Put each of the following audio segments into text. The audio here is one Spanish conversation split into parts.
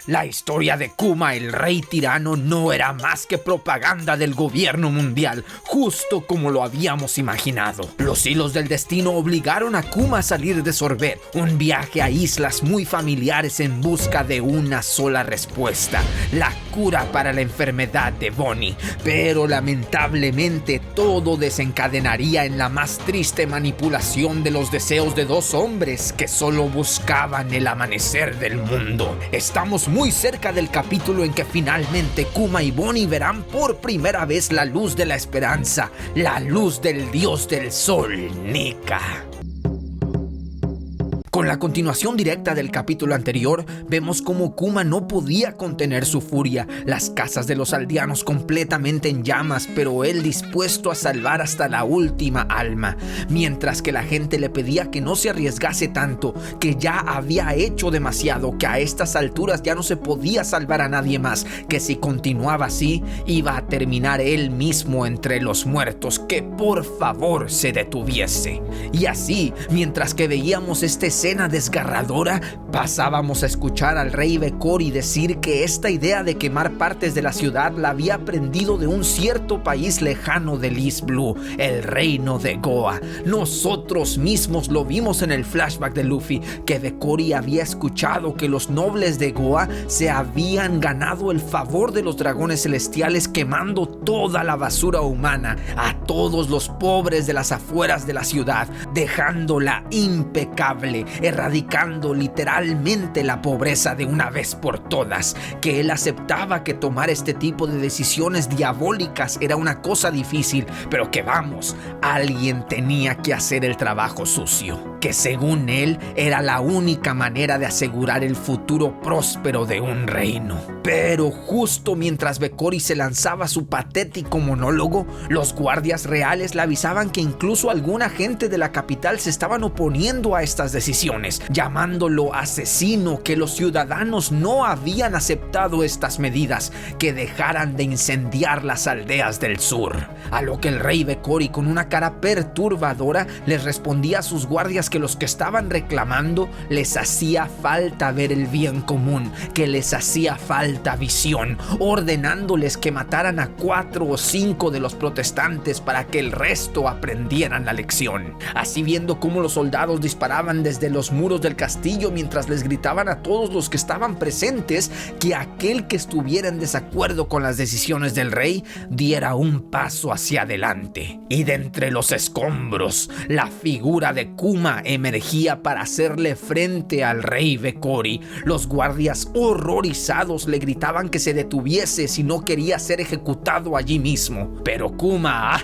La historia de Kuma, el rey tirano, no era más que propaganda del gobierno mundial, justo como lo habíamos imaginado. Los hilos del destino obligaron a Kuma a salir de Sorbet, un viaje a islas muy familiares en busca de una sola respuesta: la cura para la enfermedad de Bonnie. Pero lamentablemente todo desencadenaría en la más triste manipulación de los deseos de dos hombres que solo buscaban el amanecer del mundo. Estamos muy cerca del capítulo en que finalmente Kuma y Bonnie verán por primera vez la luz de la esperanza, la luz del dios del sol, Nika. Con la continuación directa del capítulo anterior, vemos cómo Kuma no podía contener su furia, las casas de los aldeanos completamente en llamas, pero él dispuesto a salvar hasta la última alma, mientras que la gente le pedía que no se arriesgase tanto, que ya había hecho demasiado, que a estas alturas ya no se podía salvar a nadie más, que si continuaba así, iba a terminar él mismo entre los muertos, que por favor se detuviese. Y así, mientras que veíamos esta escena desgarradora, pasábamos a escuchar al rey Bekori decir que esta idea de quemar partes de la ciudad la había aprendido de un cierto país lejano del East Blue, el reino de Goa. Nosotros mismos lo vimos en el flashback de Luffy, que Bekori había escuchado que los nobles de Goa se habían ganado el favor de los dragones celestiales quemando toda la basura humana, a todos los pobres de las afueras de la ciudad, dejándola impecable, erradicando literalmente la pobreza de una vez por todas, que él aceptaba que tomar este tipo de decisiones diabólicas era una cosa difícil, pero que vamos, alguien tenía que hacer el trabajo sucio, que según él era la única manera de asegurar el futuro próspero de un reino. Pero justo mientras Bekori se lanzaba su patético monólogo, los guardias reales le avisaban que incluso alguna gente de la capital se estaban oponiendo a estas decisiones, llamándolo asesino, que los ciudadanos no habían aceptado estas medidas, que dejaran de incendiar las aldeas del sur. A lo que el rey Bekori, con una cara perturbadora, les respondía a sus guardias que los que estaban reclamando les hacía falta ver el bien común, que les hacía falta visión, ordenándoles que mataran a 4 o 5 de los protestantes para que el resto aprendieran la lección. Así, viendo cómo los soldados disparaban desde los muros del castillo mientras les gritaban a todos los que estaban presentes que aquel que estuviera en desacuerdo con las decisiones del rey diera un paso hacia adelante. Y de entre los escombros, la figura de Kuma emergía para hacerle frente al rey Bekori. Los guardias horrorizados le gritaban que se detuviese si no quería ser ejecutado allí mismo. Pero Kuma,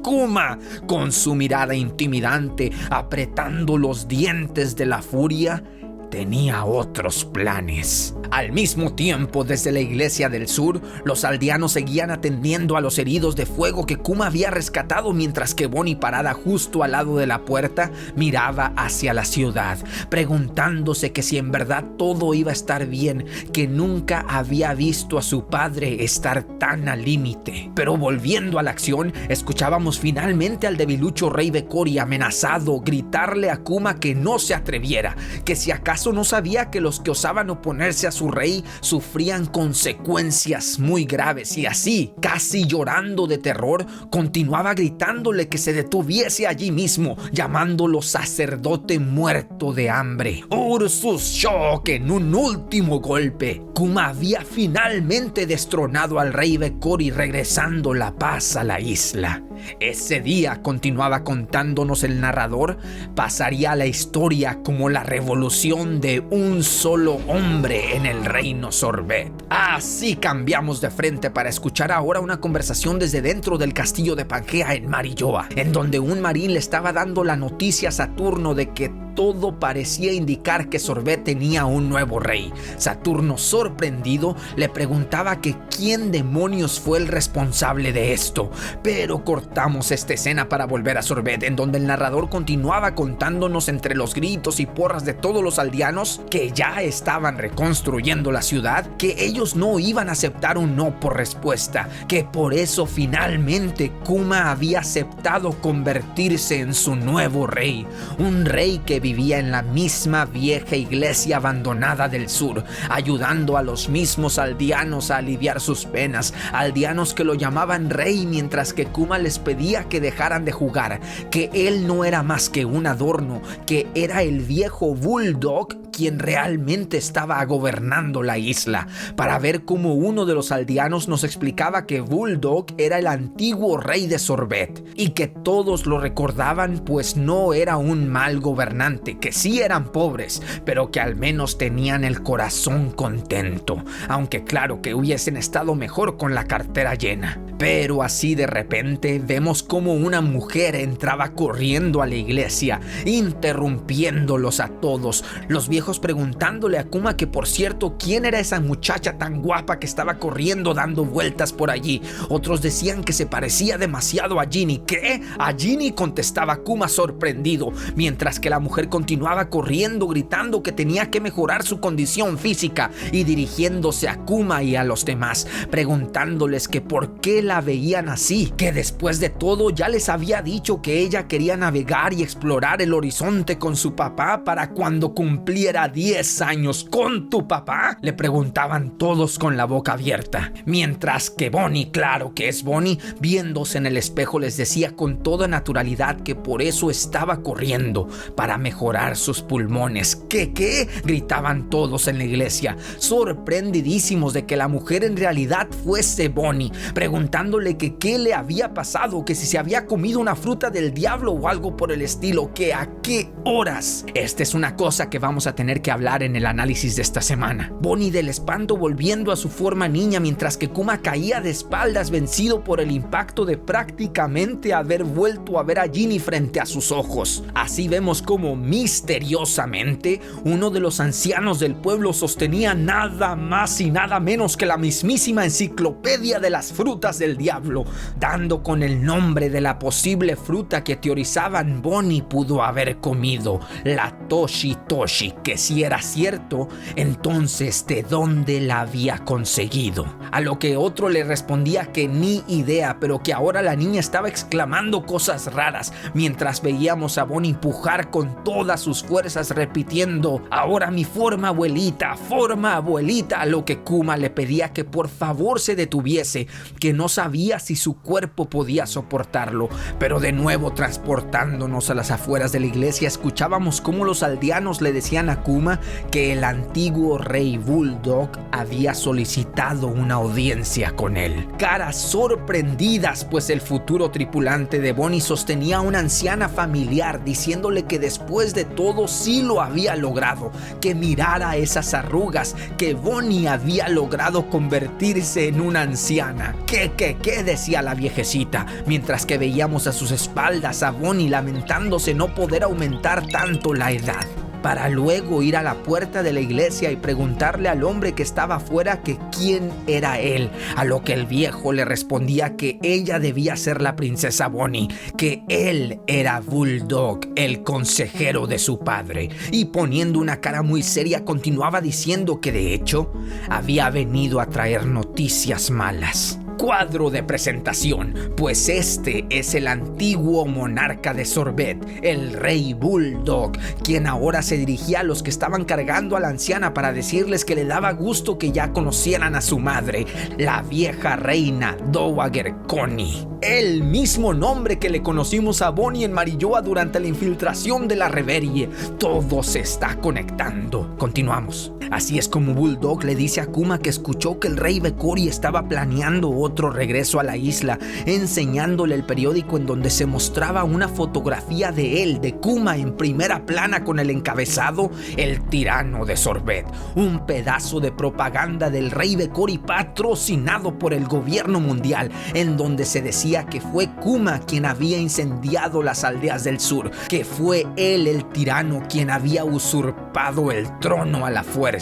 Kuma, con su mirada intimidante, apretando los dientes de la furia, tenía otros planes. Al mismo tiempo, desde la iglesia del sur, los aldeanos seguían atendiendo a los heridos de fuego que Kuma había rescatado, mientras que Bonnie, parada justo al lado de la puerta, miraba hacia la ciudad, preguntándose que si en verdad todo iba a estar bien, que nunca había visto a su padre estar tan al límite. Pero volviendo a la acción, escuchábamos finalmente al debilucho rey Bekori amenazado gritarle a Kuma que no se atreviera, que si acaso no sabía que los que osaban oponerse a su rey sufrían consecuencias muy graves, y así, casi llorando de terror, continuaba gritándole que se detuviese allí mismo, llamándolo sacerdote muerto de hambre. Ursus Shock, en un último golpe, Kuma había finalmente destronado al rey Bekori, regresando la paz a la isla. Ese día, continuaba contándonos el narrador, pasaría a la historia como la revolución de un solo hombre en el reino Sorbet. Así cambiamos de frente para escuchar ahora una conversación desde dentro del castillo de Pangea en Marilloa, en donde un marín le estaba dando la noticia a Saturno de que todo parecía indicar que Sorbet tenía un nuevo rey. Saturno, sorprendido, le preguntaba que quién demonios fue el responsable de esto, pero Cortázar Cortamos esta escena para volver a Sorbet, en donde el narrador continuaba contándonos entre los gritos y porras de todos los aldeanos que ya estaban reconstruyendo la ciudad, que ellos no iban a aceptar un no por respuesta, que por eso finalmente Kuma había aceptado convertirse en su nuevo rey, un rey que vivía en la misma vieja iglesia abandonada del sur, ayudando a los mismos aldeanos a aliviar sus penas, aldeanos que lo llamaban rey mientras que Kuma les pedía que dejaran de jugar, que él no era más que un adorno, que era el viejo Bulldog quien realmente estaba gobernando la isla, para ver cómo uno de los aldeanos nos explicaba que Bulldog era el antiguo rey de Sorbet y que todos lo recordaban, pues no era un mal gobernante, que sí eran pobres, pero que al menos tenían el corazón contento, aunque claro que hubiesen estado mejor con la cartera llena. Pero así de repente vemos como una mujer entraba corriendo a la iglesia, interrumpiéndolos a todos, los viejos preguntándole a Kuma que por cierto quién era esa muchacha tan guapa que estaba corriendo dando vueltas por allí. Otros decían que se parecía demasiado a Ginny. ¿Qué? A Ginny, contestaba Kuma sorprendido, mientras que la mujer continuaba corriendo gritando que tenía que mejorar su condición física y dirigiéndose a Kuma y a los demás, preguntándoles que por qué la veían así, que después de todo ya les había dicho que ella quería navegar y explorar el horizonte con su papá para cuando cumpliera 10 años. ¿Con tu papá?, le preguntaban todos con la boca abierta, mientras que Bonnie, claro que es Bonnie, viéndose en el espejo les decía con toda naturalidad que por eso estaba corriendo, para mejorar sus pulmones. ¿Qué? Gritaban todos en la iglesia, sorprendidísimos de que la mujer en realidad fuese Bonnie, preguntándole que qué le había pasado, que si se había comido una fruta del diablo o algo por el estilo, que a qué horas. Esta es una cosa que vamos a tener que hablar en el análisis de esta semana. Bonnie del espanto volviendo a su forma niña, mientras que Kuma caía de espaldas vencido por el impacto de prácticamente haber vuelto a ver a Ginny frente a sus ojos. Así vemos como misteriosamente uno de los ancianos del pueblo sostenía nada más y nada menos que la mismísima enciclopedia de las frutas del diablo, dando con el nombre de la posible fruta que teorizaban Bonnie pudo haber comido, la Toshi Toshi, que si era cierto, entonces ¿de dónde la había conseguido? A lo que otro le respondía que ni idea, pero que ahora la niña estaba exclamando cosas raras, mientras veíamos a Bonnie pujar con todas sus fuerzas repitiendo: ahora mi forma abuelita, a lo que Kuma le pedía que por favor se detuviese, que no sabía si su cuerpo podía soportarlo. Pero de nuevo, transportándonos a las afueras de la iglesia, escuchábamos cómo los aldeanos le decían a Kuma que el antiguo rey Bulldog había solicitado una audiencia con él. Caras sorprendidas, pues el futuro tripulante de Bonnie sostenía a una anciana familiar diciéndole que después de todo sí lo había logrado, que mirara esas arrugas, que Bonnie había logrado convertirse en una anciana. ¿Qué? Decía la viejecita, mientras que veíamos a sus espaldas a Bonnie lamentándose no poder aumentar tanto la edad, para luego ir a la puerta de la iglesia y preguntarle al hombre que estaba afuera que quién era él, a lo que el viejo le respondía que ella debía ser la princesa Bonnie, que él era Bulldog, el consejero de su padre, y poniendo una cara muy seria continuaba diciendo que de hecho había venido a traer noticias malas. Cuadro de presentación, pues este es el antiguo monarca de Sorbet, el rey Bulldog, quien ahora se dirigía a los que estaban cargando a la anciana para decirles que le daba gusto que ya conocieran a su madre, la vieja reina Dowager Connie, el mismo nombre que le conocimos a Bonnie en Marilloa durante la infiltración de la Reverie. Todo se está conectando. Continuamos. Así es como Bulldog le dice a Kuma que escuchó que el rey Bekori estaba planeando otro regreso a la isla, enseñándole el periódico en donde se mostraba una fotografía de él, de Kuma, en primera plana con el encabezado "El tirano de Sorbet", un pedazo de propaganda del rey Bekori patrocinado por el gobierno mundial, en donde se decía que fue Kuma quien había incendiado las aldeas del sur, que fue él el tirano quien había usurpado el trono a la fuerza.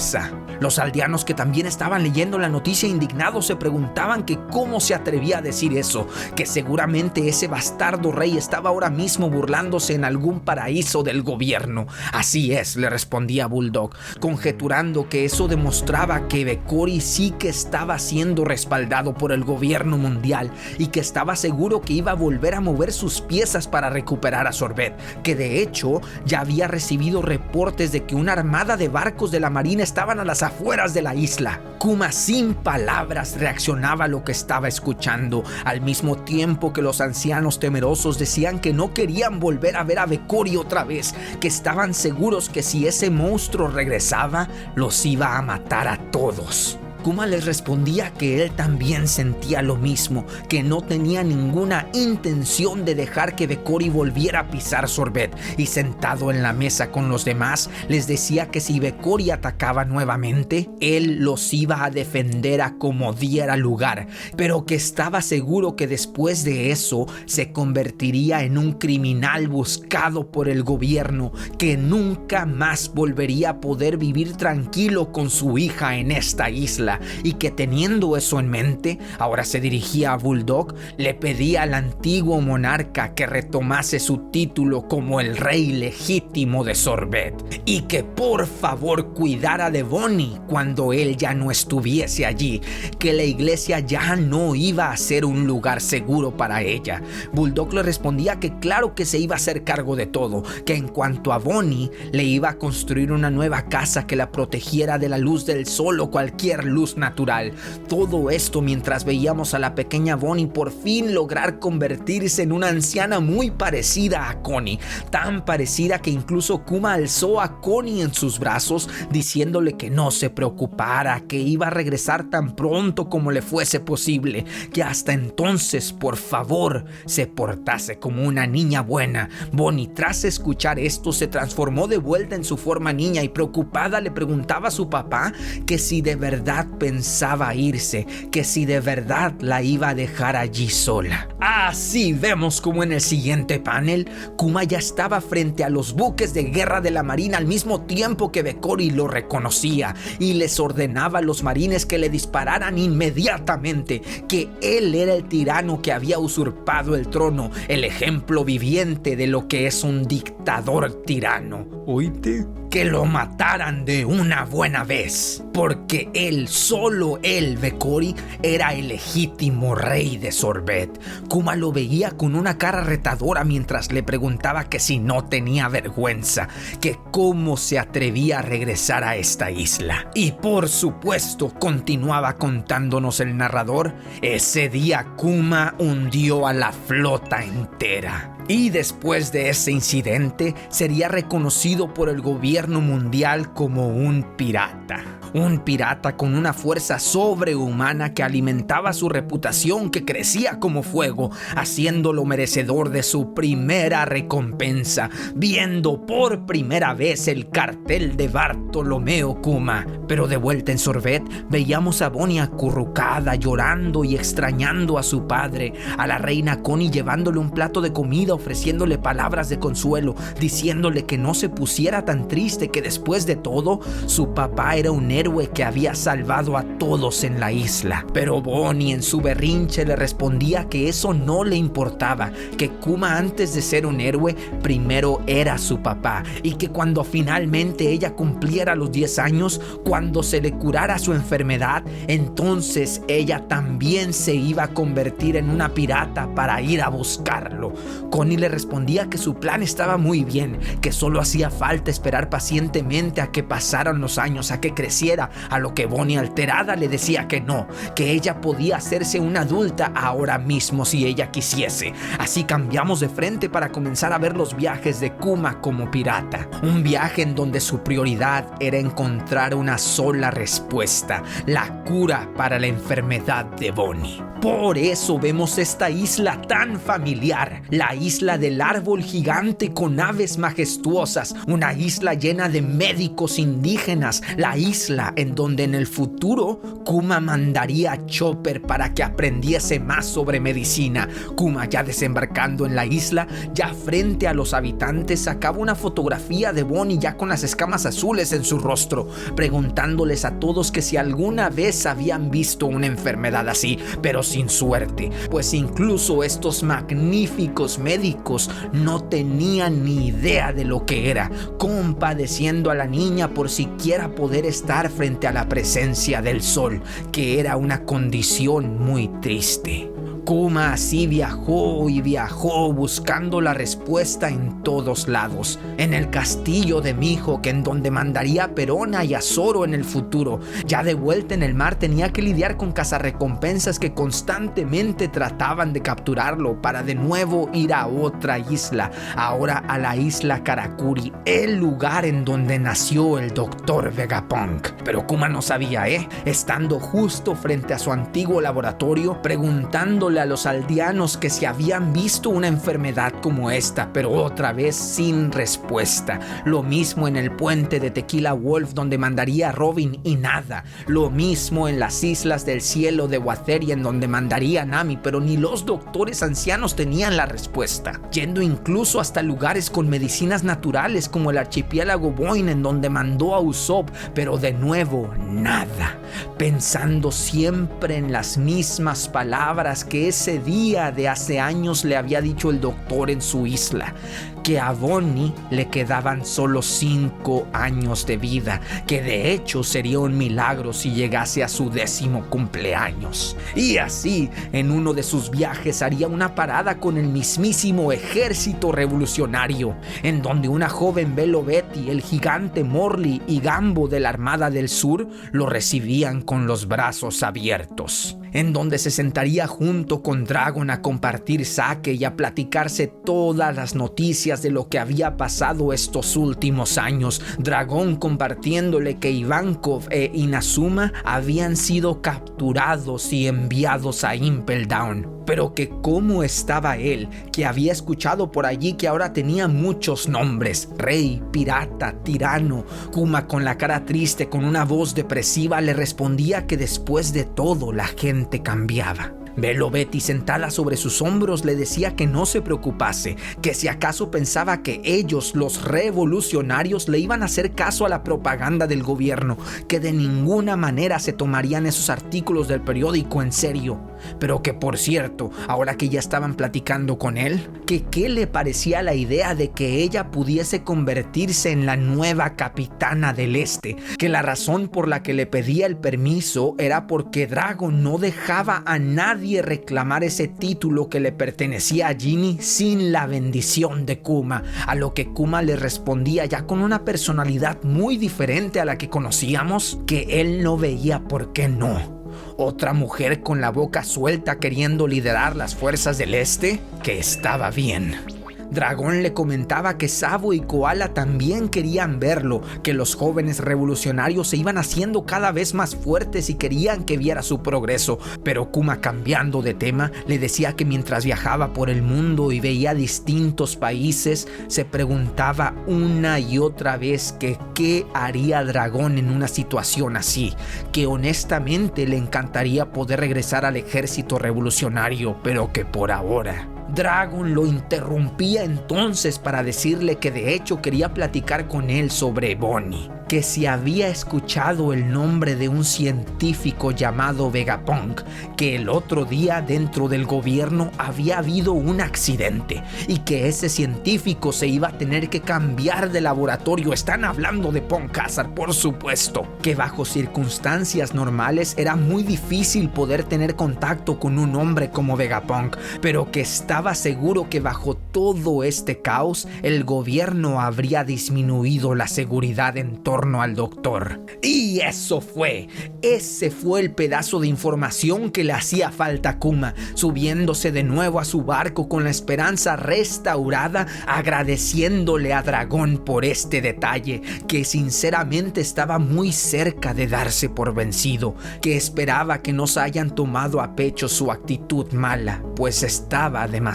Los aldeanos que también estaban leyendo la noticia indignados se preguntaban que cómo se atrevía a decir eso, que seguramente ese bastardo rey estaba ahora mismo burlándose en algún paraíso del gobierno. Así es, le respondía Bulldog, conjeturando que eso demostraba que Vekori sí que estaba siendo respaldado por el gobierno mundial y que estaba seguro que iba a volver a mover sus piezas para recuperar a Sorbet, que de hecho ya había recibido reportes de que una armada de barcos de la marina estaban a las afueras de la isla. Kuma sin palabras reaccionaba a lo que estaba escuchando, al mismo tiempo que los ancianos temerosos decían que no querían volver a ver a Vekori otra vez, que estaban seguros que si ese monstruo regresaba, los iba a matar a todos. Kuma les respondía que él también sentía lo mismo, que no tenía ninguna intención de dejar que Vekori volviera a pisar Sorbet, y sentado en la mesa con los demás, les decía que si Vekori atacaba nuevamente, él los iba a defender a como diera lugar, pero que estaba seguro que después de eso se convertiría en un criminal buscado por el gobierno, que nunca más volvería a poder vivir tranquilo con su hija en esta isla. Y que teniendo eso en mente, ahora se dirigía a Bulldog, le pedía al antiguo monarca que retomase su título como el rey legítimo de Sorbet y que por favor cuidara de Bonnie cuando él ya no estuviese allí, que la iglesia ya no iba a ser un lugar seguro para ella. Bulldog le respondía que claro que se iba a hacer cargo de todo, que en cuanto a Bonnie le iba a construir una nueva casa que la protegiera de la luz del sol o cualquier luz natural. Todo esto mientras veíamos a la pequeña Bonnie por fin lograr convertirse en una anciana muy parecida a Connie, tan parecida que incluso Kuma alzó a Connie en sus brazos diciéndole que no se preocupara, que iba a regresar tan pronto como le fuese posible, que hasta entonces por favor se portase como una niña buena. Bonnie, tras escuchar esto, se transformó de vuelta en su forma niña y preocupada le preguntaba a su papá que si de verdad pensaba irse, que si de verdad la iba a dejar allí sola. Así vemos como en el siguiente panel, Kuma ya estaba frente a los buques de guerra de la marina al mismo tiempo que Vekori lo reconocía y les ordenaba a los marines que le dispararan inmediatamente, que él era el tirano que había usurpado el trono, el ejemplo viviente de lo que es un dictador tirano. ¿Oíste? Que lo mataran de una buena vez, porque él, solo él, Vekori, era el legítimo rey de Sorbet. Kuma lo veía con una cara retadora mientras le preguntaba que si no tenía vergüenza, que cómo se atrevía a regresar a esta isla. Y por supuesto, continuaba contándonos el narrador, ese día Kuma hundió a la flota entera. Y después de ese incidente, sería reconocido por el gobierno mundial como un pirata. Un pirata con una fuerza sobrehumana que alimentaba su reputación, que crecía como fuego, haciéndolo merecedor de su primera recompensa, viendo por primera vez el cartel de Bartolomeo Kuma. Pero de vuelta en Sorbet, veíamos a Bonnie acurrucada, llorando y extrañando a su padre, a la reina Connie llevándole un plato de comida, ofreciéndole palabras de consuelo, diciéndole que no se pusiera tan triste, que después de todo, su papá era un héroe que había salvado a todos en la isla. Pero Bonnie en su berrinche le respondía que eso no le importaba, que Kuma antes de ser un héroe primero era su papá, y que cuando finalmente ella cumpliera los 10 años, cuando se le curara su enfermedad, entonces ella también se iba a convertir en una pirata para ir a buscarlo. Connie le respondía que su plan estaba muy bien, que solo hacía falta esperar pacientemente a que pasaran los años, a que creciera, a lo que Bonnie, alterada, le decía que no, que ella podía hacerse una adulta ahora mismo si ella quisiese. Así cambiamos de frente para comenzar a ver los viajes de Kuma como pirata. Un viaje en donde su prioridad era encontrar una sola respuesta, la cura para la enfermedad de Bonnie. Por eso vemos esta isla tan familiar, la isla del árbol gigante con aves majestuosas, una isla llena de médicos indígenas, la isla en donde en el futuro Kuma mandaría a Chopper para que aprendiese más sobre medicina. Kuma, ya desembarcando en la isla, ya frente a los habitantes, sacaba una fotografía de Bonnie ya con las escamas azules en su rostro, preguntándoles a todos que si alguna vez habían visto una enfermedad así, pero sin suerte, pues incluso estos magníficos médicos no tenían ni idea de lo que era, compadeciendo a la niña por siquiera poder estar frente a la presencia del sol, que era una condición muy triste. Kuma así viajó y viajó buscando la respuesta en todos lados. En el castillo de Mihawk, en donde mandaría a Perona y a Zoro en el futuro. Ya de vuelta en el mar tenía que lidiar con cazarrecompensas que constantemente trataban de capturarlo para de nuevo ir a otra isla. Ahora a la isla Karakuri, el lugar en donde nació el Dr. Vegapunk. Pero Kuma no sabía, estando justo frente a su antiguo laboratorio, preguntándole a los aldeanos que si habían visto una enfermedad como esta, pero otra vez sin respuesta. Lo mismo en el puente de Tequila Wolf, donde mandaría a Robin y nada. Lo mismo en las islas del cielo de Wateria, en donde mandaría a Nami, pero ni los doctores ancianos tenían la respuesta. Yendo incluso hasta lugares con medicinas naturales como el archipiélago Boyne, en donde mandó a Usopp, pero de nuevo nada. Pensando siempre en las mismas palabras que ese día de hace años le había dicho el doctor en su isla, que a Bonnie le quedaban solo 5 años de vida, que de hecho sería un milagro si llegase a su 10º cumpleaños. Y así, en uno de sus viajes haría una parada con el mismísimo ejército revolucionario, en donde una joven Belo Betty, el gigante Morley y Gambo de la Armada del Sur lo recibían con los brazos abiertos, en donde se sentaría junto con Dragon a compartir sake y a platicarse todas las noticias de lo que había pasado estos últimos años. Dragon compartiéndole que Ivankov e Inazuma habían sido capturados y enviados a Impel Down, pero que cómo estaba él, que había escuchado por allí que ahora tenía muchos nombres: rey, pirata, tirano. Kuma, con la cara triste, con una voz depresiva, le respondía que después de todo la gente cambiaba. Belo Betty, sentada sobre sus hombros, le decía que no se preocupase, que si acaso pensaba que ellos, los revolucionarios, le iban a hacer caso a la propaganda del gobierno, que de ninguna manera se tomarían esos artículos del periódico en serio, pero que por cierto, ahora que ya estaban platicando con él, que qué le parecía la idea de que ella pudiese convertirse en la nueva capitana del Este, que la razón por la que le pedía el permiso era porque Dragon no dejaba a nadie reclamar ese título que le pertenecía a Ginny sin la bendición de Kuma, a lo que Kuma le respondía ya con una personalidad muy diferente a la que conocíamos, que él no veía por qué no. Otra mujer con la boca suelta queriendo liderar las fuerzas del Este, que estaba bien. Dragon le comentaba que Sabo y Koala también querían verlo, que los jóvenes revolucionarios se iban haciendo cada vez más fuertes y querían que viera su progreso, pero Kuma, cambiando de tema, le decía que mientras viajaba por el mundo y veía distintos países, se preguntaba una y otra vez que qué haría Dragon en una situación así, que honestamente le encantaría poder regresar al ejército revolucionario, pero que por ahora... Dragon lo interrumpía entonces para decirle que de hecho quería platicar con él sobre Bonnie, que si había escuchado el nombre de un científico llamado Vegapunk, que el otro día dentro del gobierno había habido un accidente y que ese científico se iba a tener que cambiar de laboratorio. Están hablando de Punkasar, por supuesto, que bajo circunstancias normales era muy difícil poder tener contacto con un hombre como Vegapunk, pero que estaba seguro que bajo todo este caos el gobierno habría disminuido la seguridad en torno al doctor. Y ese fue el pedazo de información que le hacía falta a Kuma, subiéndose de nuevo a su barco con la esperanza restaurada, agradeciéndole a Dragon por este detalle, que sinceramente estaba muy cerca de darse por vencido, que esperaba que no se hayan tomado a pecho su actitud mala, pues estaba demasiado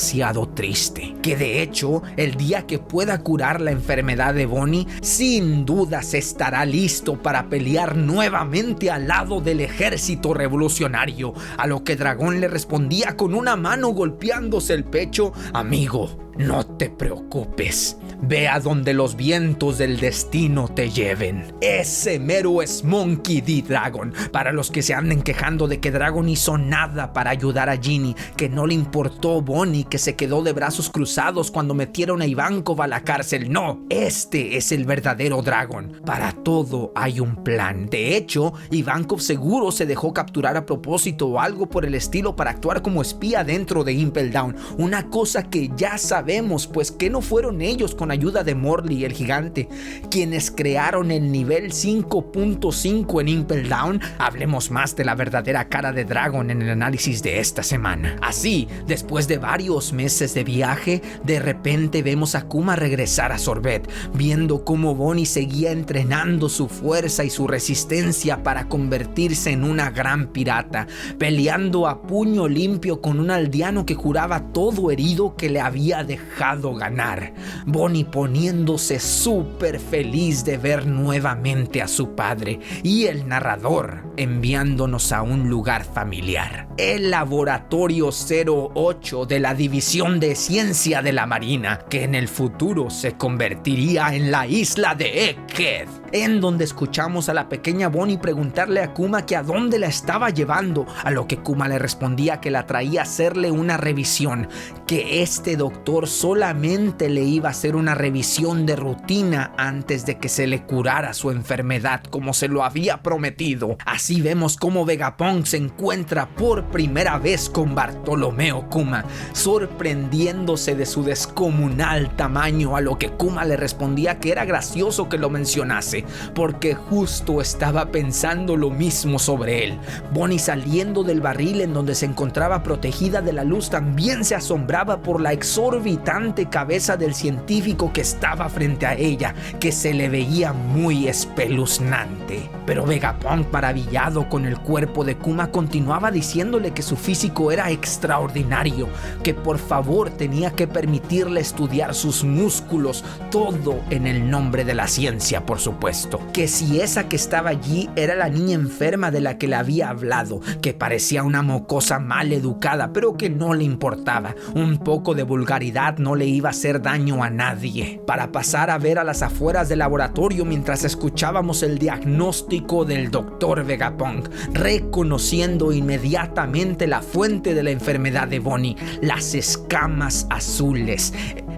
triste, que de hecho el día que pueda curar la enfermedad de Bonnie sin dudas estará listo para pelear nuevamente al lado del ejército revolucionario. A lo que Dragón le respondía con una mano golpeándose el pecho: amigo, no te preocupes, ve a donde los vientos del destino te lleven. Ese mero es Monkey D. Dragon. Para los que se anden quejando de que Dragon hizo nada para ayudar a Ginny, que no le importó Bonnie, que se quedó de brazos cruzados cuando metieron a Ivankov a la cárcel, no, este es el verdadero Dragon. Para todo hay un plan. De hecho, Ivankov seguro se dejó capturar a propósito o algo por el estilo para actuar como espía dentro de Impel Down, una cosa que ya sabemos, pues que no fueron ellos, con ayuda de Morley el gigante, quienes crearon el nivel 5.5 en Impel Down. Hablemos más de la verdadera cara de Dragon en el análisis de esta semana. Así, después de varios meses de viaje, de repente vemos a Kuma regresar a Sorbet, viendo cómo Bonnie seguía entrenando su fuerza y su resistencia para convertirse en una gran pirata, peleando a puño limpio con un aldeano que juraba todo herido que le había dejado ganar. Bonnie poniéndose súper feliz de ver nuevamente a su padre, y el narrador enviándonos a un lugar familiar: el Laboratorio 08 de la División de Ciencia de la Marina, que en el futuro se convertiría en la isla de Egghead, en donde escuchamos a la pequeña Bonnie preguntarle a Kuma que a dónde la estaba llevando, a lo que Kuma le respondía que la traía a hacerle una revisión, que este doctor solamente le iba a hacer una revisión de rutina antes de que se le curara su enfermedad como se lo había prometido. Así vemos cómo Vegapunk se encuentra por primera vez con Bartolomeo Kuma, sorprendiéndose de su descomunal tamaño, a lo que Kuma le respondía que era gracioso que lo mencionase, porque justo estaba pensando lo mismo sobre él. Bonnie, saliendo del barril en donde se encontraba protegida de la luz, también se asombraba por la exorbitante cabeza del científico que estaba frente a ella, que se le veía muy espeluznante. Pero Vegapunk, maravillado con el cuerpo de Kuma, continuaba diciéndole que su físico era extraordinario, que por favor tenía que permitirle estudiar sus músculos, todo en el nombre de la ciencia, por supuesto. Que si esa que estaba allí era la niña enferma de la que le había hablado, que parecía una mocosa mal educada, pero que no le importaba. Un poco de vulgaridad no le iba a hacer daño a nadie. Para pasar a ver a las afueras del laboratorio mientras escuchábamos el diagnóstico del doctor Vegapunk, reconociendo inmediatamente la fuente de la enfermedad de Bonnie: las escamas azules,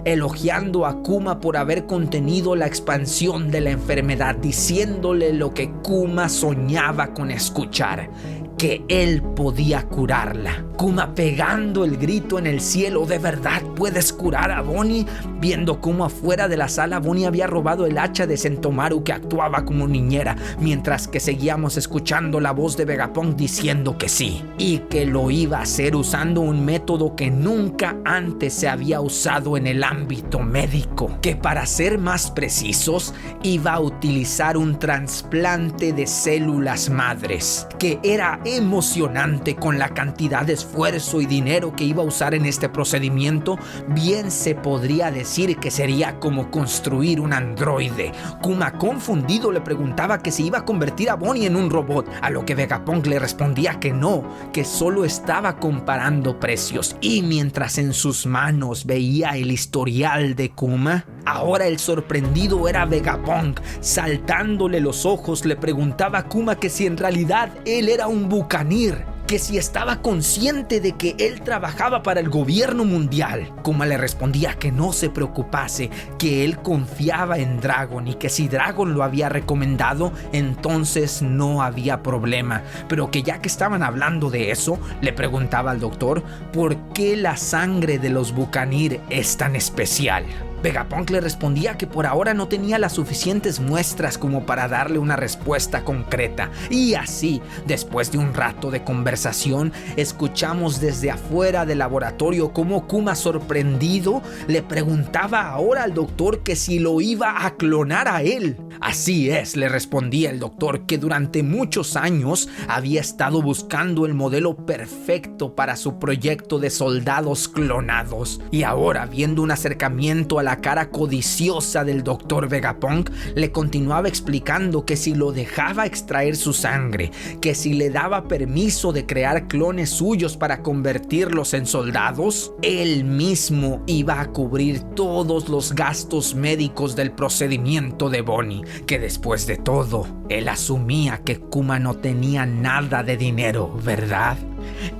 elogiando a Kuma por haber contenido la expansión de la enfermedad, diciéndole lo que Kuma soñaba con escuchar: que él podía curarla. Kuma pegando el grito en el cielo: ¿de verdad puedes curar a Bonnie? Viendo cómo afuera de la sala Bonnie había robado el hacha de Sentomaru, que actuaba como niñera, mientras que seguíamos escuchando la voz de Vegapunk diciendo que sí, y que lo iba a hacer usando un método que nunca antes se había usado en el ámbito médico, que para ser más precisos iba a utilizar un trasplante de células madres, que era emocionante con la cantidad de esfuerzo y dinero que iba a usar en este procedimiento. Bien se podría decir que sería como construir un androide. Kuma, confundido, le preguntaba que si iba a convertir a Bonnie en un robot, a lo que Vegapunk le respondía que no, que solo estaba comparando precios. Y mientras en sus manos veía el historial de Kuma, ahora el sorprendido era Vegapunk. Saltándole los ojos, le preguntaba a Kuma que si en realidad él era un bucanir, que si estaba consciente de que él trabajaba para el gobierno mundial. Kuma le respondía que no se preocupase, que él confiaba en Dragon y que si Dragon lo había recomendado, entonces no había problema. Pero que ya que estaban hablando de eso, le preguntaba al doctor por qué la sangre de los bucanir es tan especial. Vegapunk le respondía que por ahora no tenía las suficientes muestras como para darle una respuesta concreta. Y así, después de un rato de conversación, escuchamos desde afuera del laboratorio cómo Kuma, sorprendido, le preguntaba ahora al doctor que si lo iba a clonar a él. Así es, le respondía el doctor, que durante muchos años había estado buscando el modelo perfecto para su proyecto de soldados clonados. Y ahora, viendo un acercamiento a la la cara codiciosa del Dr. Vegapunk, le continuaba explicando que si lo dejaba extraer su sangre, que si le daba permiso de crear clones suyos para convertirlos en soldados, él mismo iba a cubrir todos los gastos médicos del procedimiento de Bonnie, que después de todo, él asumía que Kuma no tenía nada de dinero, ¿verdad?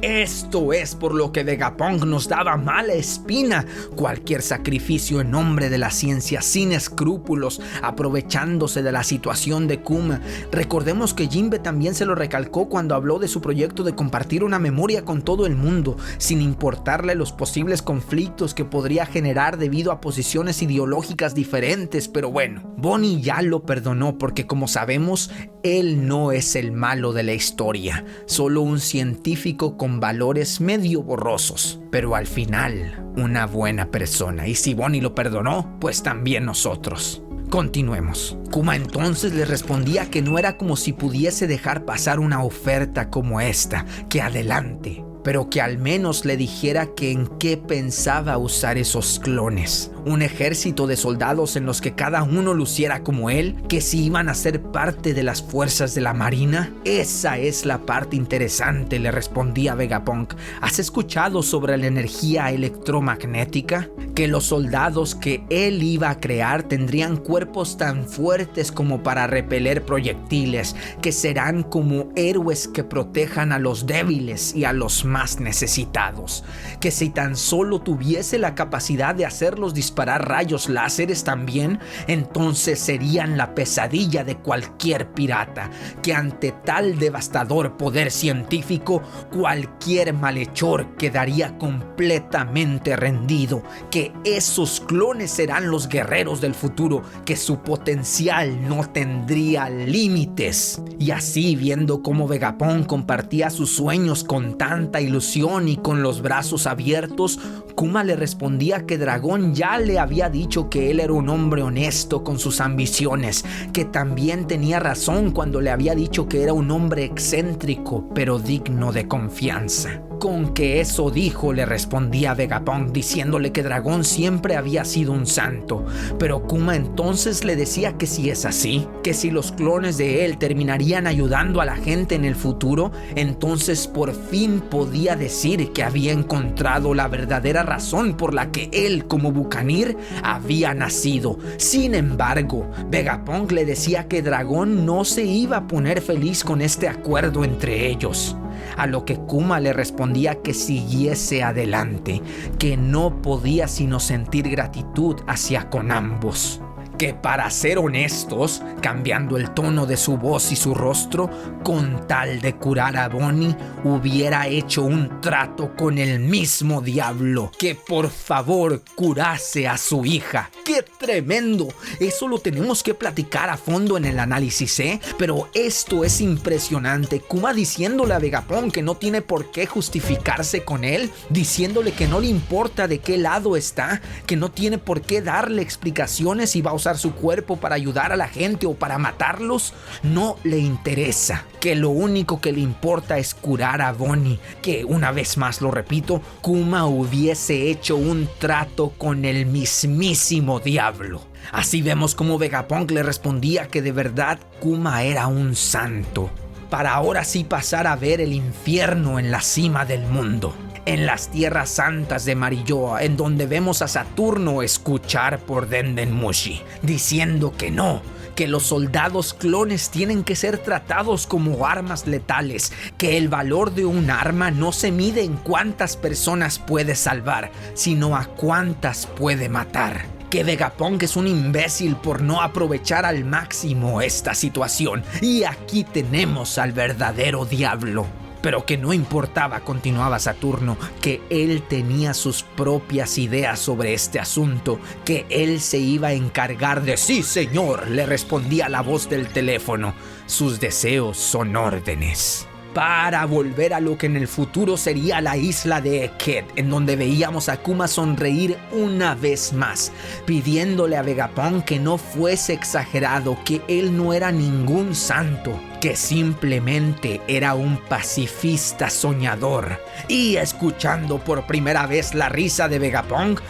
Esto es por lo que Vegapunk nos daba mala espina. Cualquier sacrificio en nombre de la ciencia sin escrúpulos, aprovechándose de la situación de Kuma. Recordemos que Jinbe también se lo recalcó cuando habló de su proyecto de compartir una memoria con todo el mundo, sin importarle los posibles conflictos que podría generar debido a posiciones ideológicas diferentes. Pero bueno, Bonnie ya lo perdonó porque, como sabemos, él no es el malo de la historia, solo un científico con valores medio borrosos, pero al final una buena persona. Y si Bonnie lo perdonó, pues también nosotros. Continuemos. Kuma entonces le respondía que no era como si pudiese dejar pasar una oferta como esta, que adelante, pero que al menos le dijera que en qué pensaba usar esos clones. Un ejército de soldados en los que cada uno luciera como él, que si iban a ser parte de las fuerzas de la marina. Esa es la parte interesante, le respondía Vegapunk. ¿Has escuchado sobre la energía electromagnética? Que los soldados que él iba a crear tendrían cuerpos tan fuertes como para repeler proyectiles, que serán como héroes que protejan a los débiles y a los más necesitados, que si tan solo tuviese la capacidad de hacerlos disparar rayos láseres también, entonces serían la pesadilla de cualquier pirata, que ante tal devastador poder científico, cualquier malhechor quedaría completamente rendido, que esos clones serán los guerreros del futuro, que su potencial no tendría límites. Y así, viendo cómo Vegapunk compartía sus sueños con tanta ilusión y con los brazos abiertos, Kuma le respondía que Dragón ya le había dicho que él era un hombre honesto con sus ambiciones, que también tenía razón cuando le había dicho que era un hombre excéntrico, pero digno de confianza. Con que eso dijo, le respondía Vegapunk, diciéndole que Dragón siempre había sido un santo. Pero Kuma entonces le decía que si es así, que si los clones de él terminarían ayudando a la gente en el futuro, entonces por fin podía decir que había encontrado la verdadera razón por la que él, como Bucanir, había nacido. Sin embargo, Vegapunk le decía que Dragón no se iba a poner feliz con este acuerdo entre ellos. A lo que Kuma le respondía que siguiese adelante, que no podía sino sentir gratitud hacia con ambos. Que para ser honestos, cambiando el tono de su voz y su rostro, con tal de curar a Bonnie, hubiera hecho un trato con el mismo diablo, que por favor curase a su hija. ¡Qué tremendo! Eso lo tenemos que platicar a fondo en el análisis, pero esto es impresionante. Kuma diciéndole a Vegapunk que no tiene por qué justificarse con él, diciéndole que no le importa de qué lado está, que no tiene por qué darle explicaciones y va a usar su cuerpo para ayudar a la gente o para matarlos. No le interesa, que lo único que le importa es curar a Bonnie, que una vez más lo repito, Kuma hubiese hecho un trato con el mismísimo diablo. Así vemos como Vegapunk le respondía que de verdad Kuma era un santo, para ahora sí pasar a ver el infierno en la cima del mundo, en las tierras santas de Marilloa, en donde vemos a Saturno escuchar por Denden Mushi, diciendo que no, que los soldados clones tienen que ser tratados como armas letales, que el valor de un arma no se mide en cuántas personas puede salvar, sino a cuántas puede matar. Que Vegapunk es un imbécil por no aprovechar al máximo esta situación. Y aquí tenemos al verdadero diablo. Pero que no importaba, continuaba Saturno, que él tenía sus propias ideas sobre este asunto, que él se iba a encargar de... Sí, señor, le respondía la voz del teléfono. Sus deseos son órdenes. Para volver a lo que en el futuro sería la isla de Egghead, en donde veíamos a Kuma sonreír una vez más, pidiéndole a Vegapunk que no fuese exagerado, que él no era ningún santo, que simplemente era un pacifista soñador. Y escuchando por primera vez la risa de Vegapunk,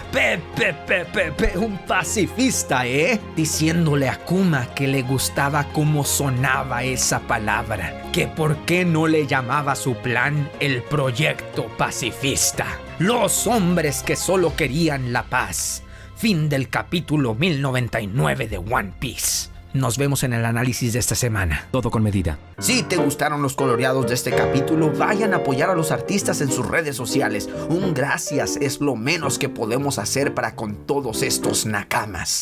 un pacifista, diciéndole a Kuma que le gustaba cómo sonaba esa palabra, que por qué no le llamaba su plan el proyecto pacifista. Los hombres que solo querían la paz. Fin del capítulo 1099 de One Piece. Nos vemos en el análisis de esta semana. Todo con medida. Si te gustaron los coloreados de este capítulo, vayan a apoyar a los artistas en sus redes sociales. Un gracias es lo menos que podemos hacer para con todos estos nakamas.